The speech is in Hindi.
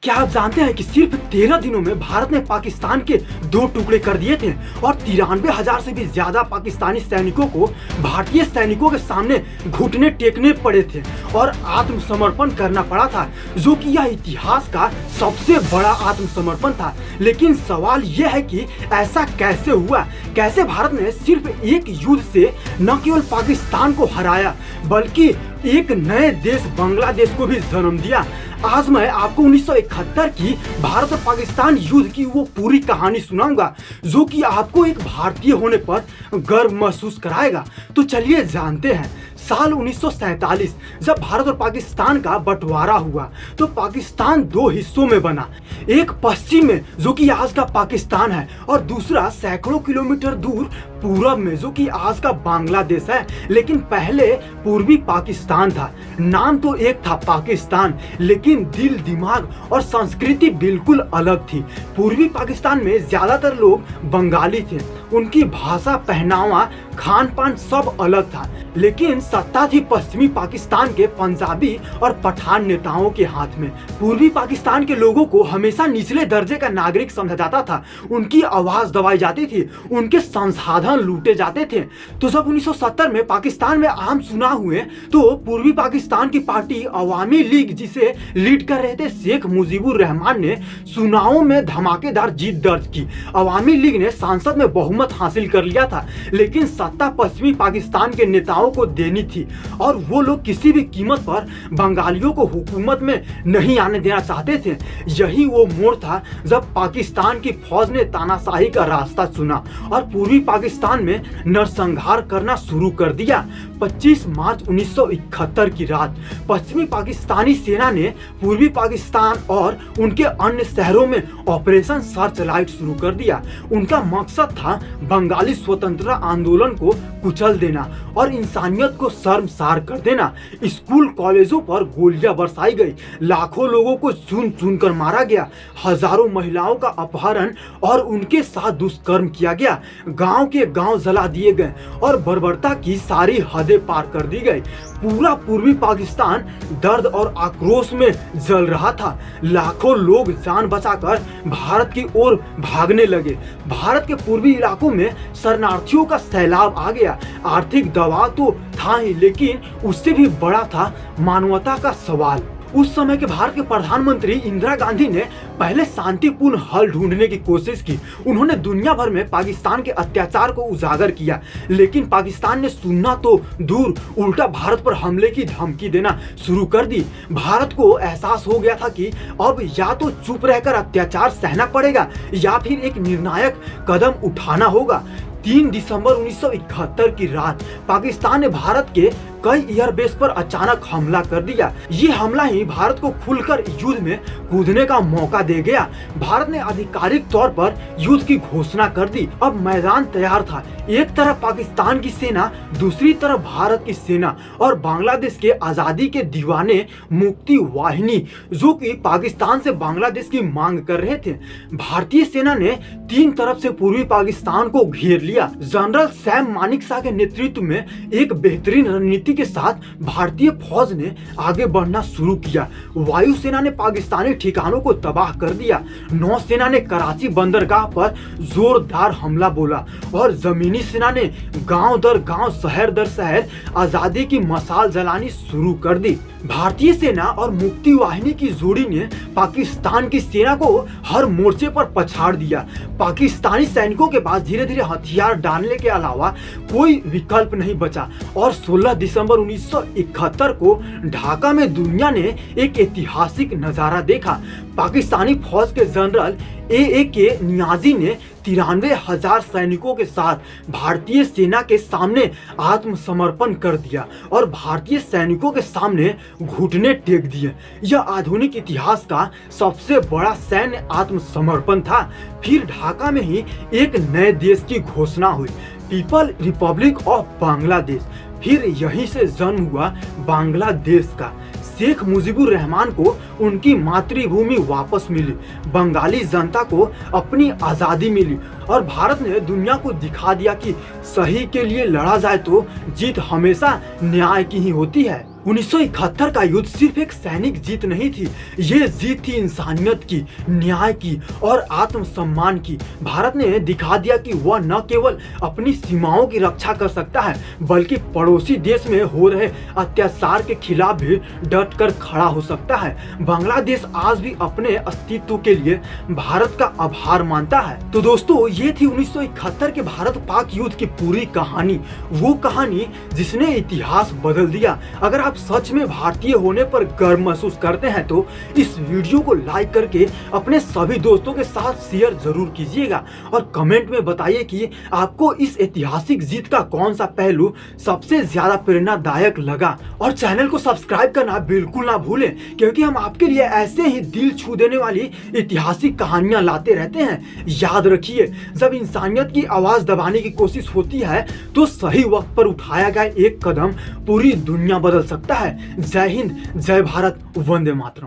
क्या आप जानते हैं कि सिर्फ 13 दिनों में भारत ने पाकिस्तान के 2 टुकड़े कर दिए थे और 93,000 से भी ज्यादा पाकिस्तानी सैनिकों को भारतीय सैनिकों के सामने घुटने टेकने पड़े थे और आत्मसमर्पण करना पड़ा था, जो कि यह इतिहास का सबसे बड़ा आत्मसमर्पण था। लेकिन सवाल यह है कि ऐसा कैसे हुआ? कैसे भारत ने सिर्फ एक युद्ध से न केवल पाकिस्तान को हराया बल्कि एक नए देश बांग्लादेश को भी जन्म दिया? आज मैं आपको 1971 की भारत और पाकिस्तान युद्ध की वो पूरी कहानी सुनाऊंगा, जो कि आपको एक भारतीय होने पर गर्व महसूस कराएगा। तो चलिए जानते हैं। साल 1947 जब भारत और पाकिस्तान का बंटवारा हुआ तो पाकिस्तान 2 हिस्सों में बना, एक पश्चिम में जो कि आज का पाकिस्तान है और दूसरा सैकड़ों किलोमीटर दूर पूरब में जो कि आज का बांग्लादेश है। लेकिन पहले पूर्वी पाकिस्तान था। नाम तो एक था पाकिस्तान, लेकिन दिल, दिमाग और संस्कृति बिल्कुल अलग थी। पूर्वी पाकिस्तान में ज्यादातर लोग बंगाली थे, उनकी भाषा, पहनावा, खान पान सब अलग था। लेकिन सत्ता थी पश्चिमी पाकिस्तान के पंजाबी और पठान नेताओं के हाथ में। पूर्वी पाकिस्तान के लोगों को हमेशा निचले दर्जे का नागरिक समझा जाता था, उनकी आवाज दबाई जाती थी, उनके संसाधन लूटे जाते थे। तो जब 1970 में पाकिस्तान में आम चुनाव हुए तो पूर्वी पाकिस्तान की पार्टी अवामी लीग, जिसे लीड कर रहे थे शेख मुजीबुर रहमान, ने चुनावों में धमाकेदार जीत दर्ज की। अवामी लीग ने संसद में बहुमत हासिल कर लिया था, लेकिन सत्ता पश्चिमी पाकिस्तान के नेताओं को देनी थी और वो लोग किसी भी कीमत पर बंगालियों को हुकूमत में नहीं आने देना चाहते थे। यही वो मोड़ था जब पाकिस्तान की फौज ने तानाशाही का रास्ता चुना और पूर्वी पाकिस्तान में नरसंहार करना शुरू कर दिया। 25 मार्च 1971 की रात पश्चिमी पाकिस्तानी सेना ने पूर्वी पाकिस्तान और उनके अन्य शहरों में ऑपरेशन सर्च लाइट शुरू कर दिया। उनका मकसद था बंगाली स्वतंत्रता आंदोलन को कुचल देना और इंसानियत को शर्मसार कर देना। स्कूल कॉलेजों पर गोलियां बरसाई गई, लाखों लोगों को चुन चुन कर मारा गया, हजारों महिलाओं का अपहरण और उनके साथ दुष्कर्म किया गया, गांव के गांव जला दिए गए और बर्बरता की सारी हदें पार कर दी गई। पूरा पूर्वी पाकिस्तान दर्द और आक्रोश में जल रहा था। लाखों लोग जान बचाकर भारत की ओर भागने लगे। भारत के पूर्वी इलाकों में शरणार्थियों का सैलाब आ गया। आर्थिक दबाव तो था ही, लेकिन उससे भी बड़ा था मानवता का सवाल। उस समय के भारत के प्रधानमंत्री इंदिरा गांधी ने पहले शांतिपूर्ण हल ढूंढने की कोशिश की। उन्होंने दुनिया भर में पाकिस्तान के अत्याचार को उजागर किया, लेकिन पाकिस्तान ने सुनना तो दूर, उल्टा भारत पर हमले की धमकी देना शुरू कर दी। भारत को एहसास हो गया था कि अब या तो चुप रहकर अत्याचार सहना पड़ेगा या फिर एक निर्णायक कदम उठाना होगा। 3 दिसंबर 1971 की रात पाकिस्तान ने भारत के कई एयरबेस पर अचानक हमला कर दिया। ये हमला ही भारत को खुलकर युद्ध में कूदने का मौका दे गया। भारत ने आधिकारिक तौर पर युद्ध की घोषणा कर दी। अब मैदान तैयार था, एक तरफ पाकिस्तान की सेना, दूसरी तरफ भारत की सेना और बांग्लादेश के आजादी के दीवाने मुक्ति वाहिनी, जो कि पाकिस्तान से बांग्लादेश की मांग कर रहे थे। भारतीय सेना ने 3 तरफ से पूर्वी पाकिस्तान को घेर लिया। जनरल सैम मानेकशॉ के नेतृत्व में एक बेहतरीन रणनीति के साथ भारतीय फौज ने आगे बढ़ना शुरू किया। वायुसेना ने पाकिस्तानी ठिकानों को तबाह कर दिया, नौसेना ने कराची बंदरगाह पर जोरदार हमला बोला और जमीनी सेना ने गांव दर गांव, शहर दर शहर आजादी की मशाल जलानी शुरू कर दी। भारतीय सेना और मुक्ति वाहिनी की जोड़ी ने पाकिस्तान की सेना को हर मोर्चे पर पछाड़ दिया। पाकिस्तानी सैनिकों के पास धीरे धीरे हथियार डालने के अलावा कोई विकल्प नहीं बचा और 16 दिसंबर 1971 को ढाका में दुनिया ने एक ऐतिहासिक नजारा देखा। पाकिस्तानी फौज के जनरल ए.के. नियाजी ने 93,000 सैनिकों के साथ भारतीय सेना के सामने आत्मसमर्पण कर दिया और भारतीय सैनिकों के सामने घुटने टेक दिए। यह आधुनिक इतिहास का सबसे बड़ा सैन्य आत्मसमर्पण था। फिर ढाका में ही एक नए देश की घोषणा हुई, पीपल रिपब्लिक ऑफ बांग्लादेश। फिर यहीं से जन्म हुआ बांग्लादेश का। शेख मुजीबुर रहमान को उनकी मातृभूमि वापस मिली, बंगाली जनता को अपनी आज़ादी मिली और भारत ने दुनिया को दिखा दिया कि सही के लिए लड़ा जाए तो जीत हमेशा न्याय की ही होती है। 1971 का युद्ध सिर्फ एक सैनिक जीत नहीं थी, ये जीत थी इंसानियत की, न्याय की और आत्मसम्मान की। भारत ने दिखा दिया कि वह न केवल अपनी सीमाओं की रक्षा कर सकता है, बल्कि पड़ोसी देश में हो रहे अत्याचार के खिलाफ भी डटकर खड़ा हो सकता है। बांग्लादेश आज भी अपने अस्तित्व के लिए भारत का आभार मानता है। तो दोस्तों, ये थी 1971 के भारत पाक युद्ध की पूरी कहानी, वो कहानी जिसने इतिहास बदल दिया। अगर आप सच में भारतीय होने पर गर्व महसूस करते हैं तो इस वीडियो को लाइक करके अपने सभी दोस्तों के साथ शेयर जरूर कीजिएगा और कमेंट में बताइए कि आपको इस ऐतिहासिक जीत का कौन सा पहलू सबसे ज्यादा प्रेरणादायक लगा। और चैनल को सब्सक्राइब करना बिल्कुल ना भूलें, क्योंकि हम आपके लिए ऐसे ही दिल छू देने वाली ऐतिहासिक कहानियां लाते रहते हैं। याद रखिए, जब इंसानियत की आवाज दबाने की कोशिश होती है तो सही वक्त पर उठाया गया एक कदम पूरी दुनिया बदल सकता है। जय हिंद, जय भारत, वंदे मातरम।